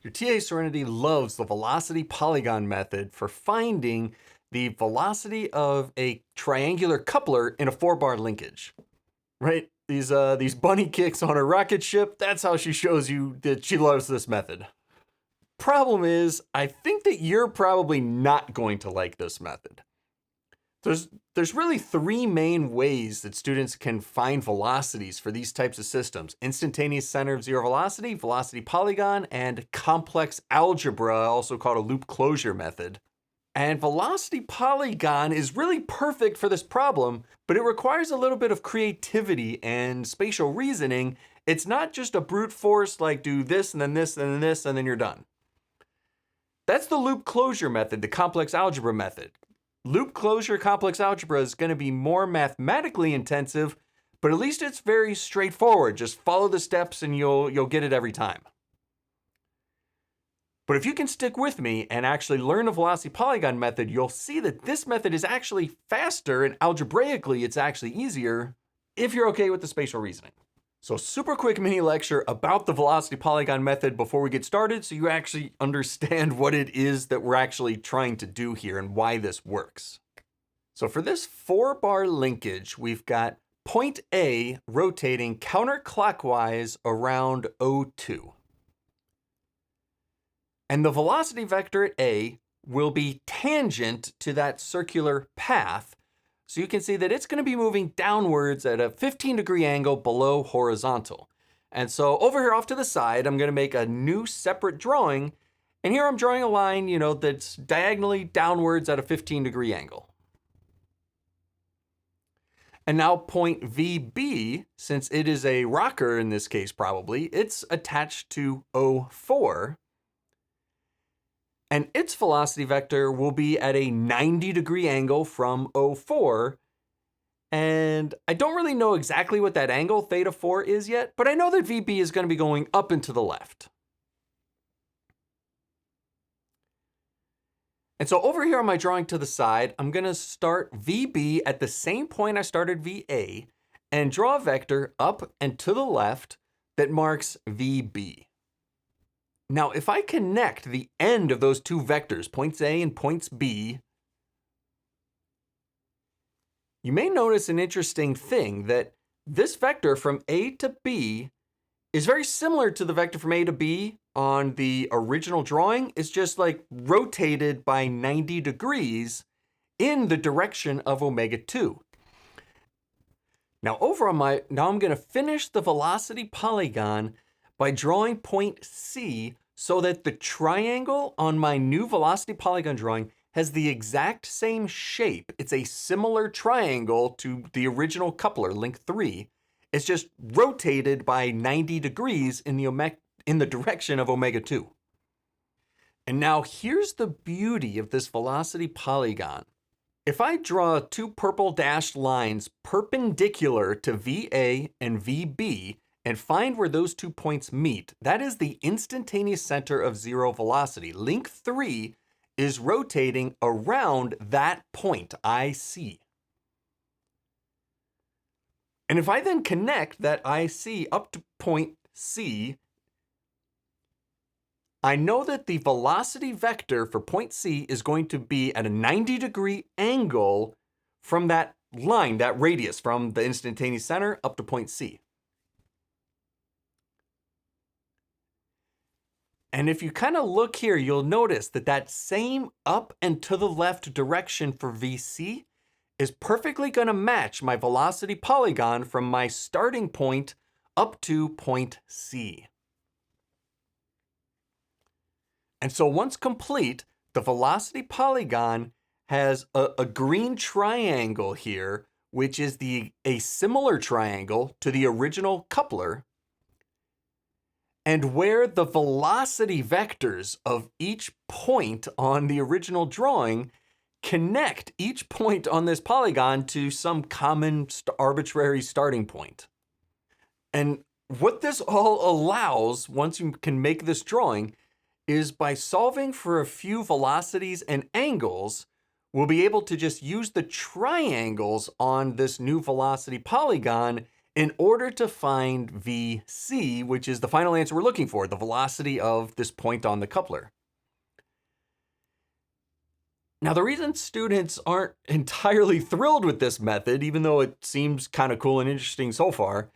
Your TA Serenity loves the Velocity Polygon method for finding the velocity of a triangular coupler in a 4-bar linkage. Right? These bunny kicks on a rocket ship, that's how she shows you that she loves this method. Problem is, I think that you're probably not going to like this method. There's really 3 main ways that students can find velocities for these types of systems: instantaneous center of zero velocity, velocity polygon, and complex algebra, also called a loop closure method. And velocity polygon is really perfect for this problem, but it requires a little bit of creativity and spatial reasoning. It's not just a brute force like do this and then this and then this and then you're done. That's the loop closure method, the complex algebra method. Loop closure complex algebra is going to be more mathematically intensive, but at least it's very straightforward. Just follow the steps and you'll get it every time. But if you can stick with me and actually learn the velocity polygon method, you'll see that this method is actually faster and algebraically it's actually easier if you're okay with the spatial reasoning. So super quick mini lecture about the velocity polygon method before we get started so you actually understand what it is that we're actually trying to do here and why this works. So for this 4-bar linkage, we've got point A rotating counterclockwise around O2. And the velocity vector at A will be tangent to that circular path. So you can see that it's going to be moving downwards at a 15-degree angle below horizontal. And so over here off to the side, I'm going to make a new separate drawing. And here I'm drawing a line, that's diagonally downwards at a 15-degree angle. And now point VB, since it is a rocker in this case probably, it's attached to O4. And its velocity vector will be at a 90-degree angle from O4. And I don't really know exactly what that angle, theta 4, is yet, but I know that VB is going to be going up and to the left. And so over here on my drawing to the side, I'm going to start VB at the same point I started VA and draw a vector up and to the left that marks VB. Now, if I connect the end of those two vectors, points A and points B, you may notice an interesting thing, that this vector from A to B is very similar to the vector from A to B on the original drawing. It's just like rotated by 90 degrees in the direction of omega 2. Now I'm going to finish the velocity polygon by drawing point C so that the triangle on my new velocity polygon drawing has the exact same shape. It's a similar triangle to the original coupler, link 3. It's just rotated by 90 degrees in the direction of omega 2. And now here's the beauty of this velocity polygon. If I draw 2 purple dashed lines perpendicular to VA and VB and find where those 2 points meet, that is the instantaneous center of zero velocity. Link 3 is rotating around that point, IC. And if I then connect that IC up to point C, I know that the velocity vector for point C is going to be at a 90-degree angle from that line, that radius from the instantaneous center up to point C. And if you kind of look here, you'll notice that that same up and to the left direction for VC is perfectly going to match my velocity polygon from my starting point up to point C. And so once complete, the velocity polygon has a green triangle here, which is a similar triangle to the original coupler. And where the velocity vectors of each point on the original drawing connect each point on this polygon to some common arbitrary starting point. And what this all allows, once you can make this drawing, is by solving for a few velocities and angles, we'll be able to just use the triangles on this new velocity polygon in order to find VC, which is the final answer we're looking for, the velocity of this point on the coupler. Now, the reason students aren't entirely thrilled with this method, even though it seems kind of cool and interesting so far,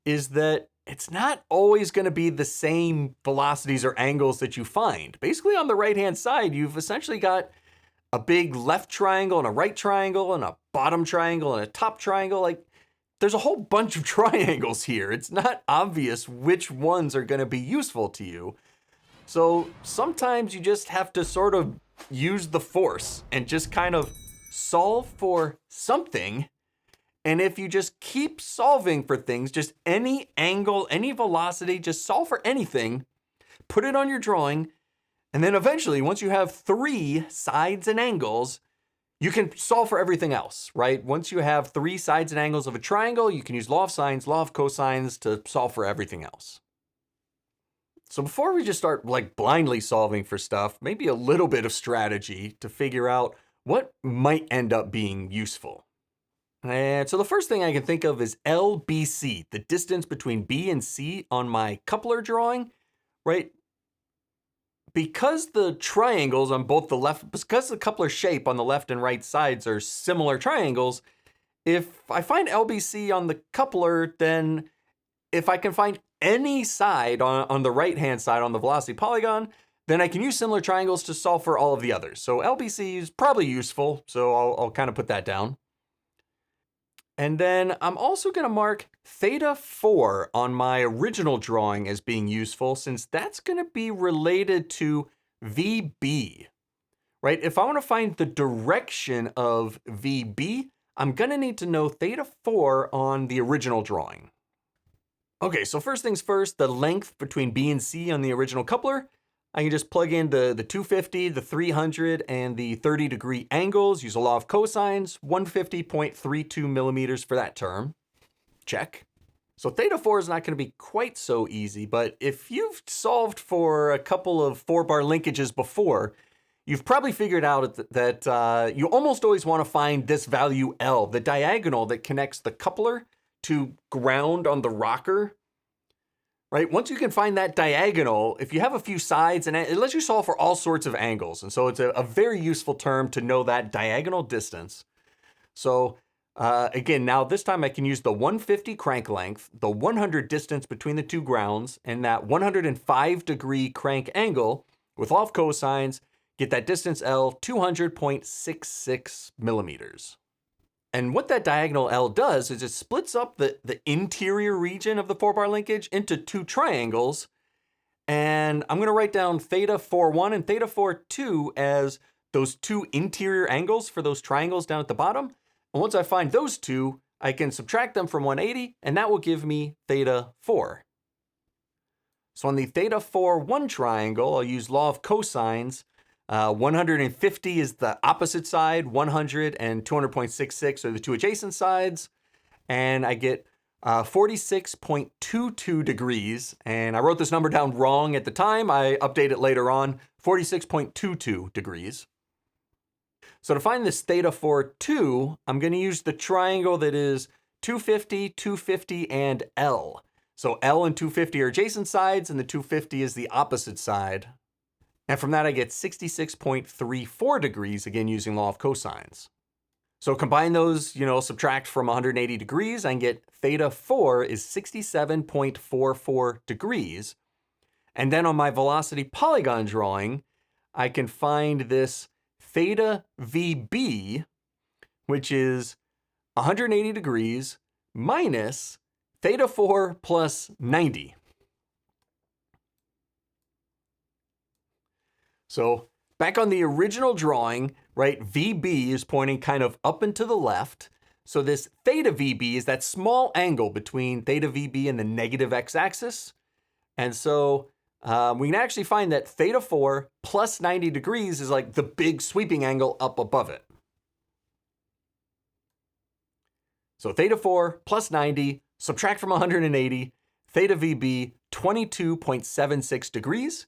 is that it's not always going to be the same velocities or angles that you find. Basically, on the right-hand side, you've essentially got a big left triangle and a right triangle and a bottom triangle and a top triangle. Like, there's a whole bunch of triangles here. It's not obvious which ones are going to be useful to you. So sometimes you just have to sort of use the force and just kind of solve for something. And if you just keep solving for things, just any angle, any velocity, just solve for anything, put it on your drawing, and then eventually, once you have 3 sides and angles, you can solve for everything else, right? Once you have 3 sides and angles of a triangle, you can use law of sines, law of cosines to solve for everything else. So before we just start like blindly solving for stuff, maybe a little bit of strategy to figure out what might end up being useful. And so the first thing I can think of is LBC, the distance between B and C on my coupler drawing, right? Because the triangles on both the left, because the coupler shape on the left and right sides are similar triangles, if I find LBC on the coupler, then if I can find any side on the right-hand side on the velocity polygon, then I can use similar triangles to solve for all of the others. So LBC is probably useful, so I'll kind of put that down. And then I'm also going to mark theta 4 on my original drawing as being useful, since that's going to be related to VB, right? If I want to find the direction of VB, I'm going to need to know theta 4 on the original drawing. Okay, so first things first, the length between B and C on the original coupler. I can just plug in the 250, the 300, and the 30-degree angles, use a law of cosines, 150.32 millimeters for that term. Check. So theta 4 is not going to be quite so easy, but if you've solved for a couple of 4-bar linkages before, you've probably figured out that you almost always want to find this value L, the diagonal that connects the coupler to ground on the rocker. Right? Once you can find that diagonal, if you have a few sides, and it lets you solve for all sorts of angles. And so it's a very useful term to know that diagonal distance. So again, now this time I can use the 150 crank length, the 100 distance between the two grounds, and that 105-degree crank angle with law of cosines, get that distance L, 200.66 millimeters. And what that diagonal L does is it splits up the interior region of the 4-bar linkage into 2 triangles. And I'm going to write down theta 4.1 and theta 4.2 as those 2 interior angles for those triangles down at the bottom. And once I find those 2, I can subtract them from 180, and that will give me theta 4. So on the theta 4.1 triangle, I'll use law of cosines. 150 is the opposite side, 100 and 200.66 are the 2 adjacent sides, and I get 46.22 degrees, and I wrote this number down wrong at the time, I update it later on, 46.22 degrees. So to find this theta 4.2, I'm going to use the triangle that is 250, 250, and L. So L and 250 are adjacent sides, and the 250 is the opposite side. And from that, I get 66.34 degrees, again, using law of cosines. So combine those, subtract from 180 degrees, I can get theta 4 is 67.44 degrees. And then on my velocity polygon drawing, I can find this theta VB, which is 180 degrees minus theta 4 plus 90. So back on the original drawing, right, VB is pointing kind of up and to the left. So this theta VB is that small angle between theta VB and the negative x-axis. And so we can actually find that theta 4 plus 90 degrees is like the big sweeping angle up above it. So theta 4 plus 90, subtract from 180, theta VB 22.76 degrees.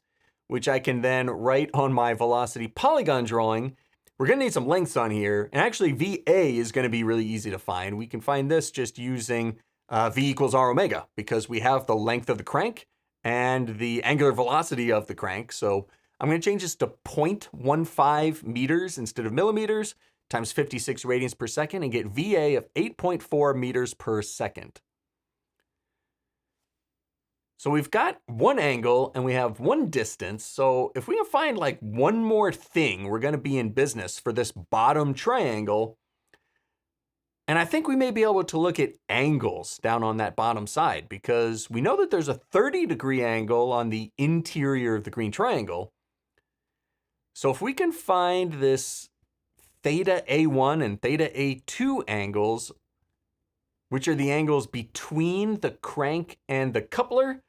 Which I can then write on my velocity polygon drawing. We're going to need some lengths on here, and actually VA is going to be really easy to find. We can find this just using V equals R omega, because we have the length of the crank and the angular velocity of the crank. So I'm going to change this to 0.15 meters instead of millimeters times 56 radians per second and get VA of 8.4 meters per second. So we've got one angle and we have one distance. So if we can find like one more thing, we're going to be in business for this bottom triangle. And I think we may be able to look at angles down on that bottom side, because we know that there's a 30-degree angle on the interior of the green triangle. So if we can find this theta A1 and theta A2 angles, which are the angles between the crank and the coupler,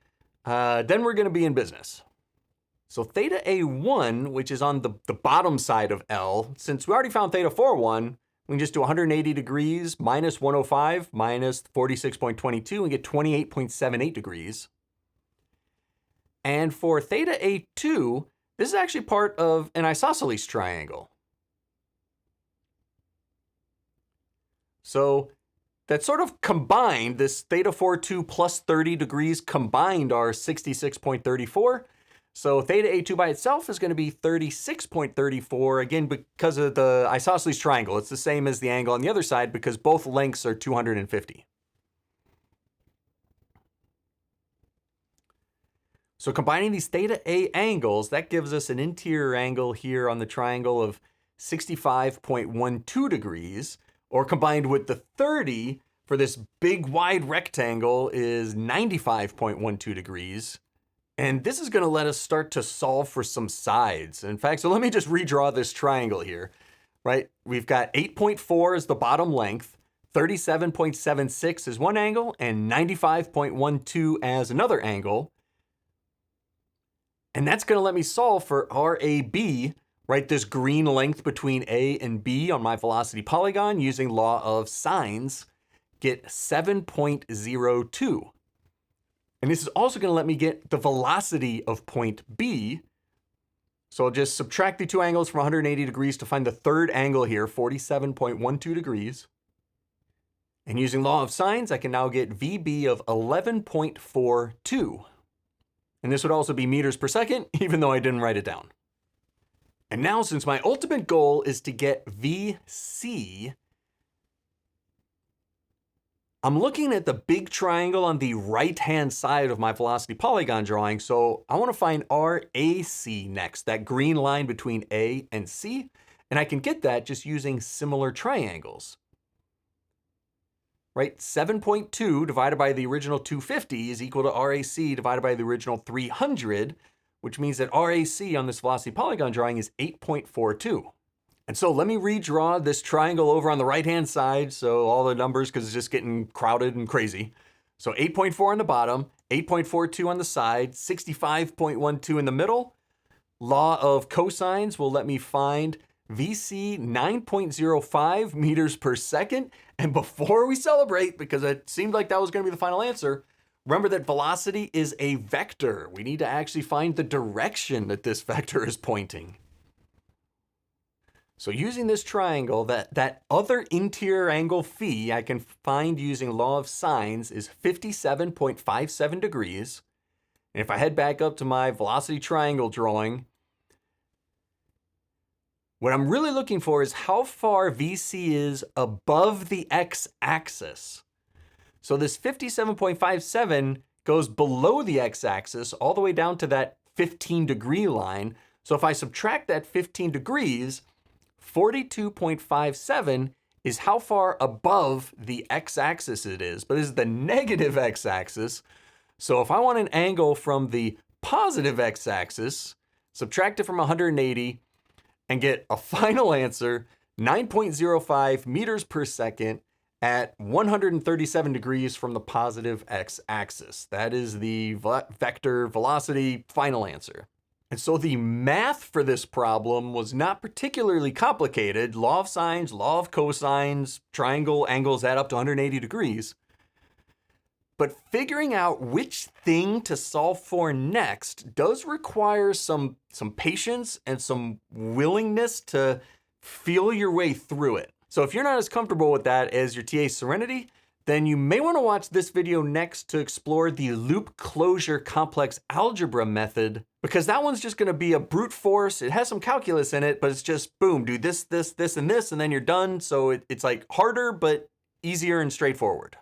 then we're going to be in business. So theta A1, which is on the bottom side of L, since we already found theta 4,1, we can just do 180 degrees minus 105 minus 46.22 and get 28.78 degrees. And for theta A2, this is actually part of an isosceles triangle. So that sort of combined, this theta 4,2 plus 30 degrees combined are 66.34. So theta A2 by itself is going to be 36.34, again, because of the isosceles triangle. It's the same as the angle on the other side because both lengths are 250. So combining these theta A angles, that gives us an interior angle here on the triangle of 65.12 degrees, or combined with the 30 for this big wide rectangle is 95.12 degrees. And this is going to let us start to solve for some sides. In fact, so let me just redraw this triangle here, right? We've got 8.4 as the bottom length, 37.76 is one angle, and 95.12 as another angle. And that's going to let me solve for RAB, right? This green length between A and B on my velocity polygon using law of sines, get 7.02. And this is also going to let me get the velocity of point B. So I'll just subtract the two angles from 180 degrees to find the third angle here, 47.12 degrees. And using law of sines, I can now get VB of 11.42. And this would also be meters per second, even though I didn't write it down. And now, since my ultimate goal is to get VC, I'm looking at the big triangle on the right-hand side of my velocity polygon drawing, so I want to find RAC next, that green line between A and C, and I can get that just using similar triangles. Right, 7.2 divided by the original 250 is equal to RAC divided by the original 300, which means that RAC on this velocity polygon drawing is 8.42. And so let me redraw this triangle over on the right-hand side, so all the numbers, because it's just getting crowded and crazy. So 8.4 on the bottom, 8.42 on the side, 65.12 in the middle. Law of cosines will let me find VC 9.05 meters per second. And before we celebrate, because it seemed like that was going to be the final answer, remember that velocity is a vector. We need to actually find the direction that this vector is pointing. So using this triangle, that other interior angle phi I can find using law of sines is 57.57 degrees. And if I head back up to my velocity triangle drawing, what I'm really looking for is how far VC is above the x-axis. So this 57.57 goes below the x-axis all the way down to that 15-degree line. So if I subtract that 15 degrees, 42.57 is how far above the x-axis it is, but this is the negative x-axis. So if I want an angle from the positive x-axis, subtract it from 180 and get a final answer, 9.05 meters per second at 137 degrees from the positive x-axis. That is the vector velocity final answer. And so the math for this problem was not particularly complicated. Law of sines, law of cosines, triangle angles add up to 180 degrees. But figuring out which thing to solve for next does require some patience and some willingness to feel your way through it. So if you're not as comfortable with that as your TA Serenity, then you may want to watch this video next to explore the loop closure complex algebra method, because that one's just going to be a brute force. It has some calculus in it, but it's just boom, do this, this, this, and this, and then you're done. So it's like harder, but easier and straightforward.